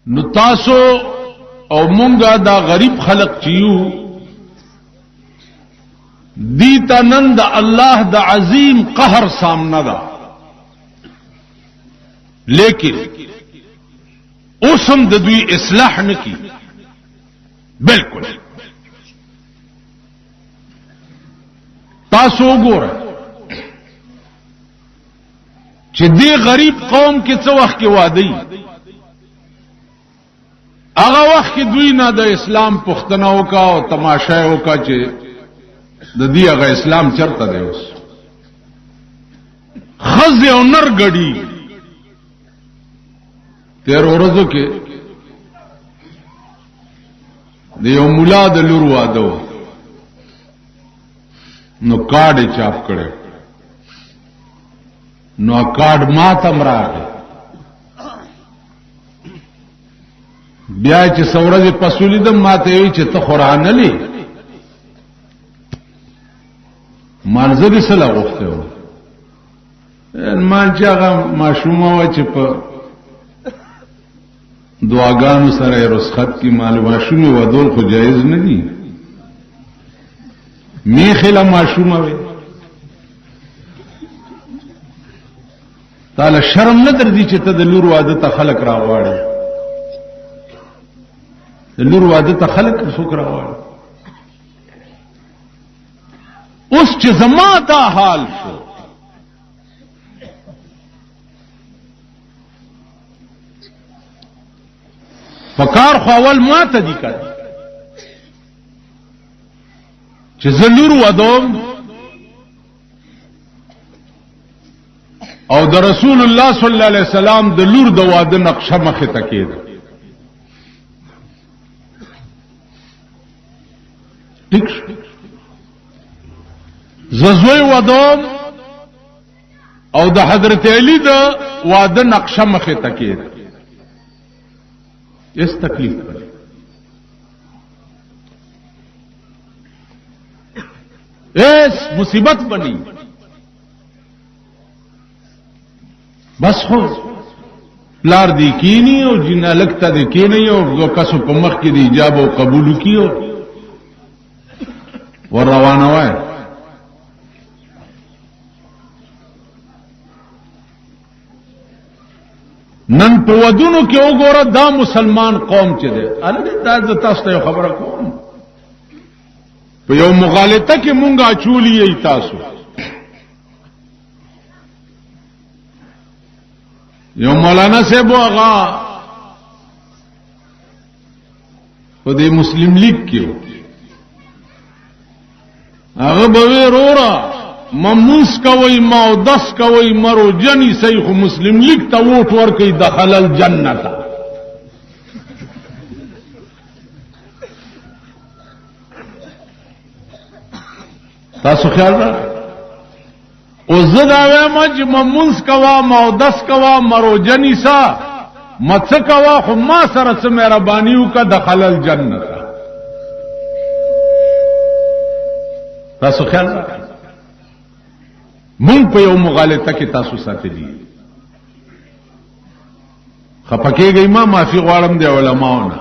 نو تاسو او مونږه دا غریب خلق چیو دیتا نن د الله د عظیم قهر سامنا دا لیکن اوسم د دوی اصلاح نکی بالکل تاسو وګوره چې دې غریب قوم کې څه وخت کې وادي هغه وخت کې دوی نه د اسلام پښتنه وکا او تماشا وکا چې د دې هغه اسلام چرته دی اوس خزه او نر غړي تیر ورځو کې د یو مولا د لور واده نو کارډ چاپ کړي نو کارډ ما تم راغی بیا چې سورځ پسولې د ماته وی چې ته قران لې منځري سره غوښته و مان چې هغه ماشومه و چې په دعاګانو سره رسخت کی معلومه شومه ودول خو جایز نه دي میخله ماشومه وي تعالی شرم نه درځي چې ته د لور واده ته خلق راغواړي د لور واده ته خلق څوک راغواړي اوس چې زما دا حال شو فکار خو اول ما ته دي کړ چې زلور ودوم او د رسول الله صلی الله علیه وسلم د لور د واده نقشه مخه تکید ټیک زوی ودوم او د حضرت علی د واده نقشه مخه تکید اس تکلیف پر اس مصیبت بنی بس خو لار دی کینی او جنا لگتا دی کینی او دو کسو په مخ کې دی ایجاب او قبول کیو ور روانه وای نن په ودونو کې وګوره دا مسلمان قوم چې دی الګ دا تاسو ته خبره کوم په یو مغالطه کې مونږه چولی ای تاسو یو مولانا صاحب هغه په دې مسلم لیگ کې هغه به ورورا مموس کوي مودس کوي مرو جنی شیخ مسلم لیگ ته ووټ ورکړي دخل الجنه تاسو خیال را او زدا وایم چې مموس کوا مودس کوا مرو جنی سا مڅ کوا خو ما سره څه مهرباني وکړه دخل الجنه تاسو خیال را مونږ په یو مغالطه کې تاسو ساتلی خپکیږي ما معافي غواړم د علماونو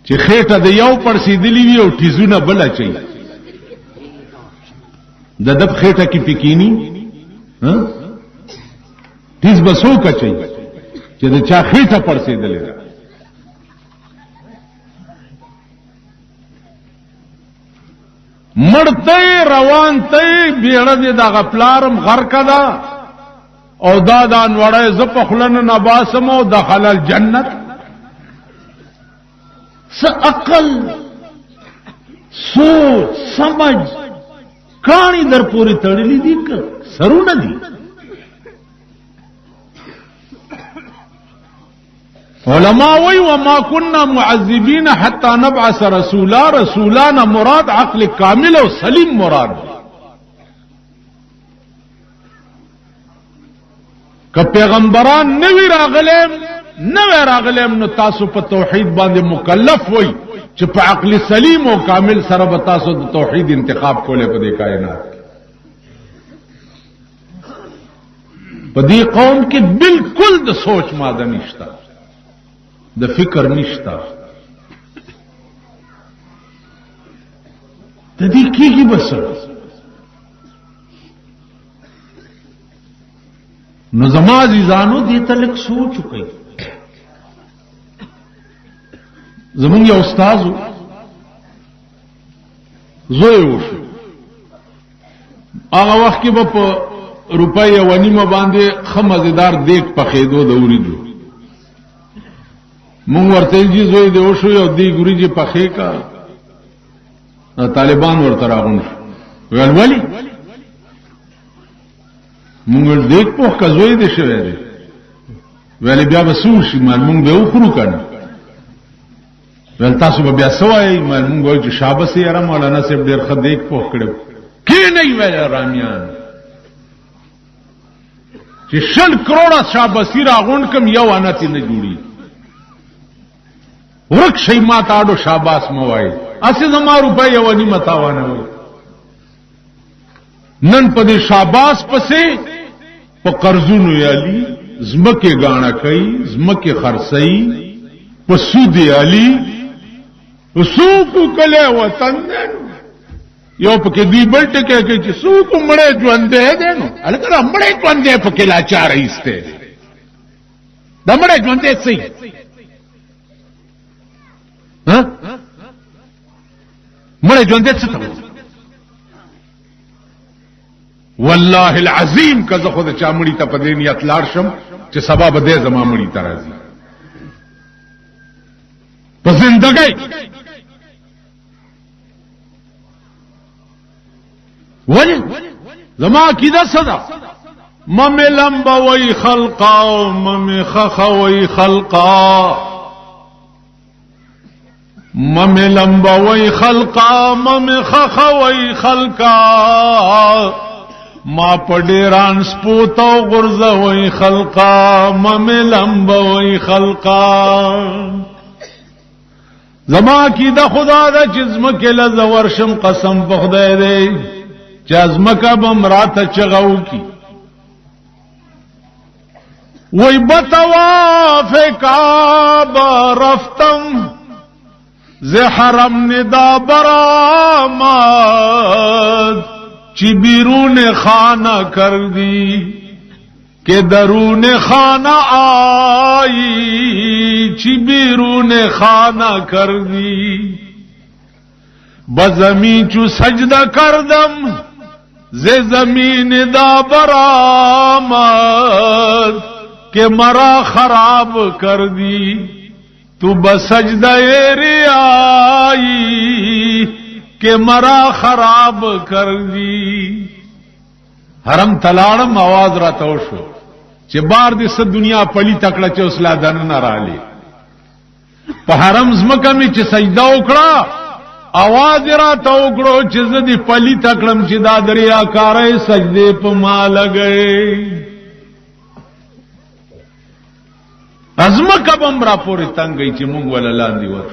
چې خېټه د یو پر سیدلی وی او ټیزونه بل اچي د دب خېټه کې پکینی ها ټیز بسو کچي چې د چا خېټه پر سیدلی مړته روان ته بیړه دې د غپلارم غر کدا او دادان وړه ز په خلن نباسم او دخل الجنت س عقل سوچ سمجھ کانی در پوری تړلی دي که سرونه دي علماء وی وما كنا معذبين حتى نبعث رسولا رسولان مراد عقل کامل او سلیم مراد که پیغمبران نوی راغلیم نو تاسو په توحید باندې مکلف وای چې په عقل سلیم او کامل سره به تاسو د توحید انتخاب کوله په دې کائنات په دې قوم کې بالکل د سوچ ماده نشته د فکر نشته د دې کېږي بس نو زما عزیزانو دې ته لږ سوچ وکړئ زمونږ یو استاد زوی وشو هغه وخت کې به په روپۍ او نیمه باندې ښه مزیدار دیګ پخېدو د وریجو مونږ ورته چې زوی دې وشو یو دیګ وریجې پخې کا طالبان ورته راغون ویل ولی مونږ دیګ پوخ کا زوی دې شوی دی ویل بیا به سور شي مال مونږ به وخورو کنه ول تاسو به بیا سوای مونږ وایو چې شابه سي یاره مولانا صاحب ډېر ښه دیګ پوخ کړو کې نه ویل رامیان چې 100 کروڑه شابسي راغون کم یو انتی نه جوړي ورک شي ما تاړو شاباس موای اسی زما روپۍ یو نیمه تاوانه وي نن په دې شاباس پسې په قرضونو یالي زمکه غاڼه کوي زمکه خرڅي په سود یالي وسوق کله وطن یو پکې دی بلټ کې چې سوق مړې ژوند دې نو الکه مړې ژوند دې پکې لا چار ایسته د مړې ژوند دې سي ها مړې ژوند دې څه ته والله العظیم کزه خود چا مړی ته پدې نیت لاړ شم چې سبب دې زما مړی ته راځي په زندګۍ ولی زما عقیده صدا مم لمبا وی خلقا مم خخا وی خلقا مم لمبا وی خلقا مم خخا وی خلقا ما پډیران سپوتو غرزه وی خلقا مم لمبا وی خلقا زما کی د خدا د جسم کې لز ورشم قسم په خدای دی چې ازمکه بمراته چغاو کی وای بتواف کعبه رفتم ز حرم ندا برآمد چی بیرون خانه کردی که درون خانه آئی چی بیرون خانه کردی بزمین چو سجده کردم ز زمین دا برآمد که مرا خراب کردی تو بسجده ریایی که مرا خراب کردی حرم تلاړم आवाज راته وشو چې بار دې س دنیا پلی تکړه چې اوسلا دن نه رالی په حرم زمکه می چې سجده وکړه आवाज راته وکړو چې زدي پلی تکړم چې دا دریا کارې سجده په ما لګي ازمکه بم را پورې تنګي چې مونږ ولا لاندې ور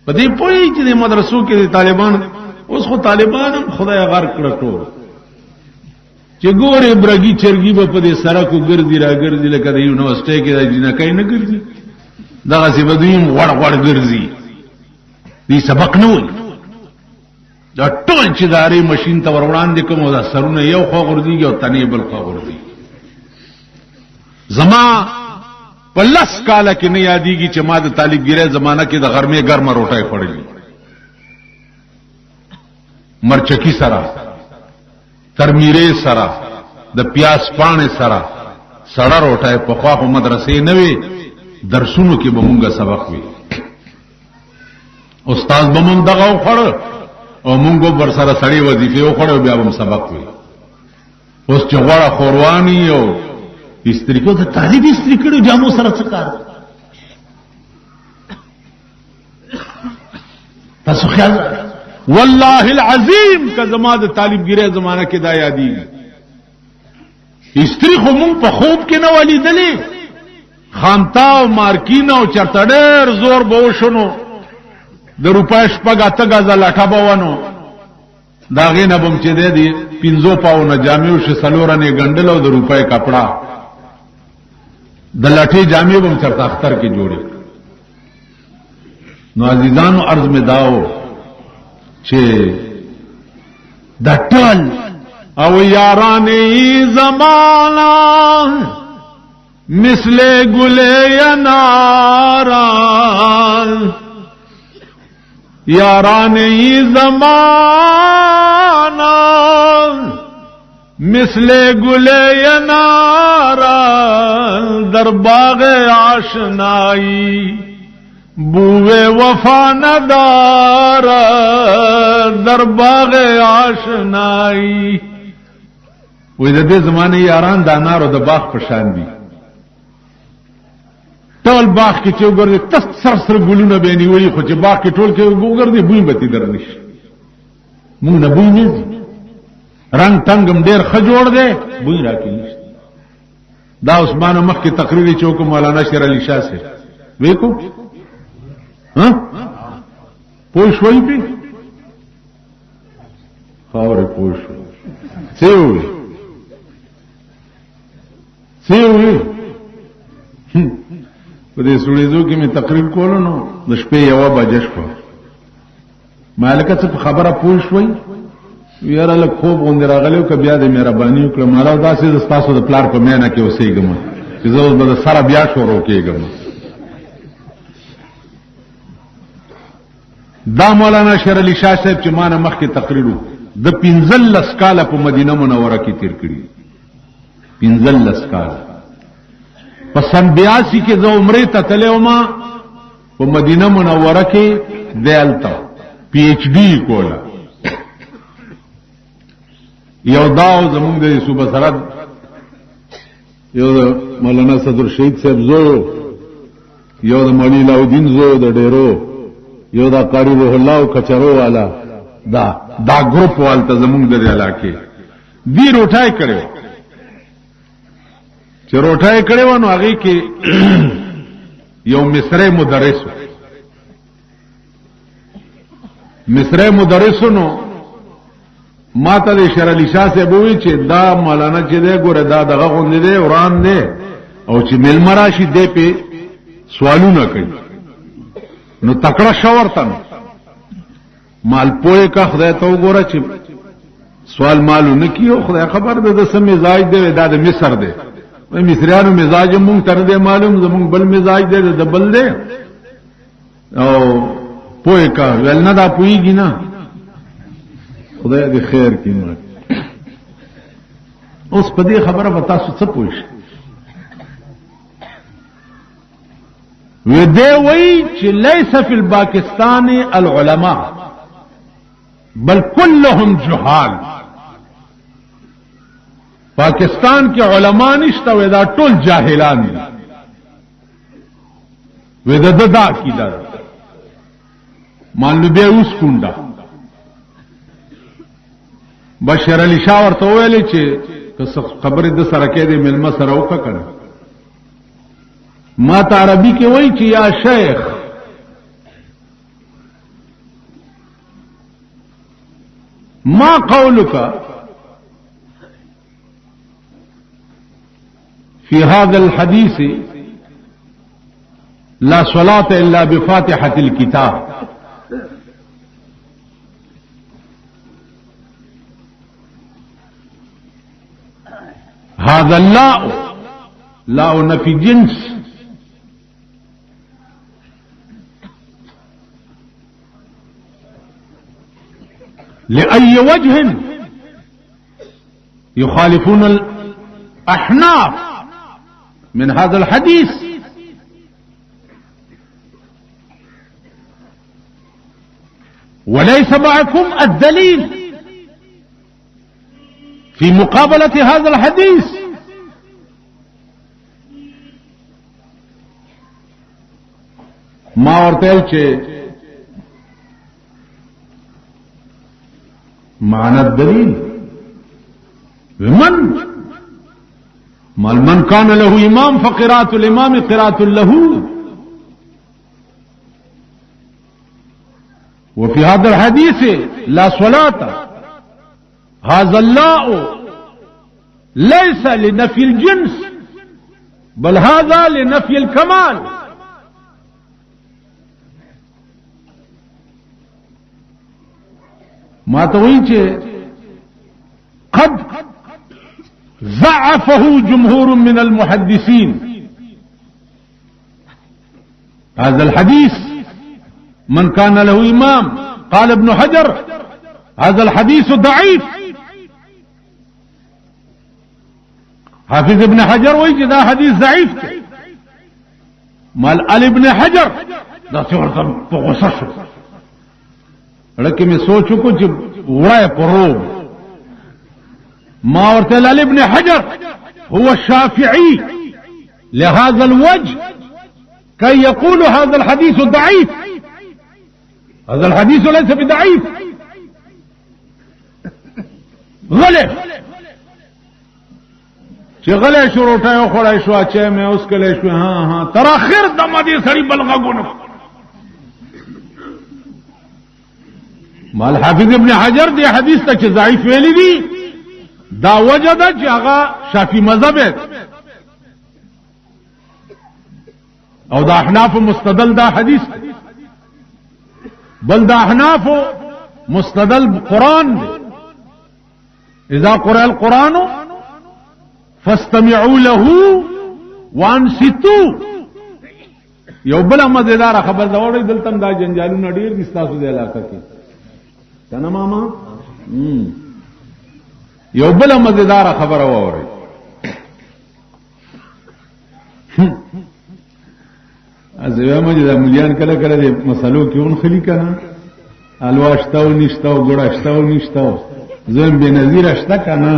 په دې پوي چې د مدرسو کې طالبان اوس خو طالبان خدای غر کړو چې ګوره برګي چرګي په دې سرکو ګرځي را ګرځي لکه د یونیورسيټي کې د جنکای نه ګرځي دا څه بدویم وړ وړ ګرځي دې سبق نه وي دا ټول چې داري ماشين ته ور وړاندې کوم دا سرونه یو خو ګرځي او تنه بل خو ګرځي زما پلس کاله کې نه یادېږي چې ما د طالبګری زمانہ کې د غرمه ګرمه روټای خوړلې مرچکی سره ترمیره سره د پیاس پانه سره سړه روټای په خوا په مدرسې نه وي درسونو کې به مونږه سبق وي استاد به مونږ دغه خوړ او مونږ ور سره سړی وظیفه وخړو بیا هم سبق وي اوس چې غواړه خوروانی او استری کو ته طالب استری کړو جامو سره څه کار تاسو خیال والله العظیم که زما د طالبګری زمانہ کې دا یادېږي استری خو مونږ په خوب کې نه ولیدلې خامتا او مارکین او چرته ډېر زور به وشونو د روپای شپږ اته غزه لټه به ونه دا غینه بم چې دی 500 پاونه جامې ش سلورنه ګندل او د روپۍ کپڑا د لټي جامې بم چرته اختر کې جوړي. نو عزیزانو عرض می داو چې د ټول او یارانی زمانہ مثل گل یناران یارانی زمانہ مثل گل یناران در باغ آشنائی بوے وفا ندار در باغ آشنائی. وې د دې زمانه یاران د انارو د باغ په شان دي. ټول باغ کې چې وګورئ تس سر سر ګلونه به نیولي خو چې باغ کې ټول کې وګورئ بوی به تي درنش. موږ نه بوی نه رنگ ټنګم ډېر ښه جوړ دی بوی راکې نشته. دا عثمان مخ کې تقریر چوک مولانا شیر علي شاه سے ویکو ها پوه شوي په خاورې پوه شو سیوی په دې سړیزو کې مې تقریر کولو نو د شپې 1 بجې شو مالکه څه خبره پوه شوي یاره له خوب غوندې راغلی او که بیا د مهرباني وکړه مالا داسې د ستاسو د پلار په مینا کې اوسېږم چې زه اوس به د سره بیا شروع کېږم. دا مولانا شیر علي شاه صاحب چې ما نه مخکې تقریر د 15 کاله په مدینه منوره کې تیر کړي 15 کاله په سن 82 کې زه عمرې ته تللی وم په مدینه منوره کې دلته پی ایچ ډي کوله. یو داو زمونږ د صوبه سرحد یو د مولانا صدر شهید صاحب زو یو د مولوی علاؤالدین زو د ډیرو یو دا قاری روح الله او کچرو والا دا گروپ والته زمونږ د علاقې دی روټای کړو چې روټای کړو نو هغه کې یو مصری مدرسونو ما ته شیر علي شاه صاحب وی چې دا مولانا چې دی ګوره دا دغه غوندې دی وران دی او چې ملما راشي دی په سوالونه کوي نو تکړه شاورتن مال پوهه کا خدای ته وګوره چې سوال مالو نه کیو خدای خبر ده د سم مزاج دی دا د مصر دی وای مصریانو مزاج مونږ تر دې معلوم زمونږ بل مزاج دی د بل دی او پوهه کا ول نه دا پویږي نه خدای دې خیر کړي. اوس په دې خبره به تاسو څه پوښښ ودې وای چې ليس فی الپاکستان العلماء بل كلهم جهال. پاکستان کې علما نشته وې دا ټول جاهلان دي وې دا کیدا مان به اوس کونډه بشیر علی شاه ورته ویل چې خبره د سره کې د ملما سره وکړه ما ته عربي کې وایي چې یا شیخ ما قولك في هذا الحديث لا صلاة إلا بفاتحة الكتاب. هذا لا نفي جنس لأي وجه يخالفون الأحناف من هذا الحديث وليس معكم الدليل في مقابلة هذا الحديث. ما ورته چې معنى الدليل من كان له إمام فقراءة الإمام قراءة له. وفي هذا الحديث لا صلاة هذا اللاء ليس لنفي الجنس بل هذا لنفي الكمال. ما توينچه قد ضعفه جمهور من المحدثين. هذا الحديث من كان له إمام قال ابن حجر هذا الحديث ضعيف. حافظ ابن حجر ويجي ذا حديث ضعيف مال ابن حجر دا څورته په غوسه شو لکه مې سوچو کو چې وړای پروب ما ورته ابن حجر هو الشافعي لهذا الوجه كي يقول هذا الحديث ضعيف. هذا الحديث ليس بضعيف. غلط چې غلې شو روټه یو خړای شو چې مې اوس کله شو ها تر اخر د مدي سړي بلغاګونه مال حافظ ابن حجر دی حدیث ته چې ضعیف ویلي دي دا وجه ده چې هغه شافعي مذهب او دا احناف مستدل دا حدیث بل دا احناف مستدل قرآن دی. اذا قرأ القرآن فاستمعوا له وانصتوا. یو بل مزیدار خبر دا وړي دلته دا جنجالونه ډیر دي تاسو د علاقې کې کنه ماما یو بل مزیدار خبر وره ازویا مجه د مليان کله کله د مسلو کې اون خلی کنه الواشتاو نشتاو ګړاشتاو نشتاو زم به نظیر اشتا کنه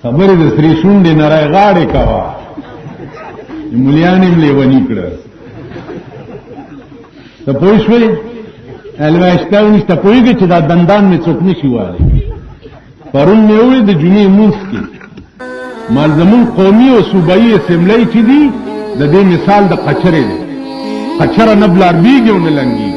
خبره د سری شونډې نړۍ غاړې کوا مليان یې لیونی کړه ته پوه شوې الواشتاو نشتا پوهېږي چې دا دندان مې څوک نشي والی پرون مې وې د جمعې مونځ کې ملزمون قومي او صوبایي اسمبلی چې دي د دې مثال د قچرې دی قچره نه بلار بیږي او نه لنګي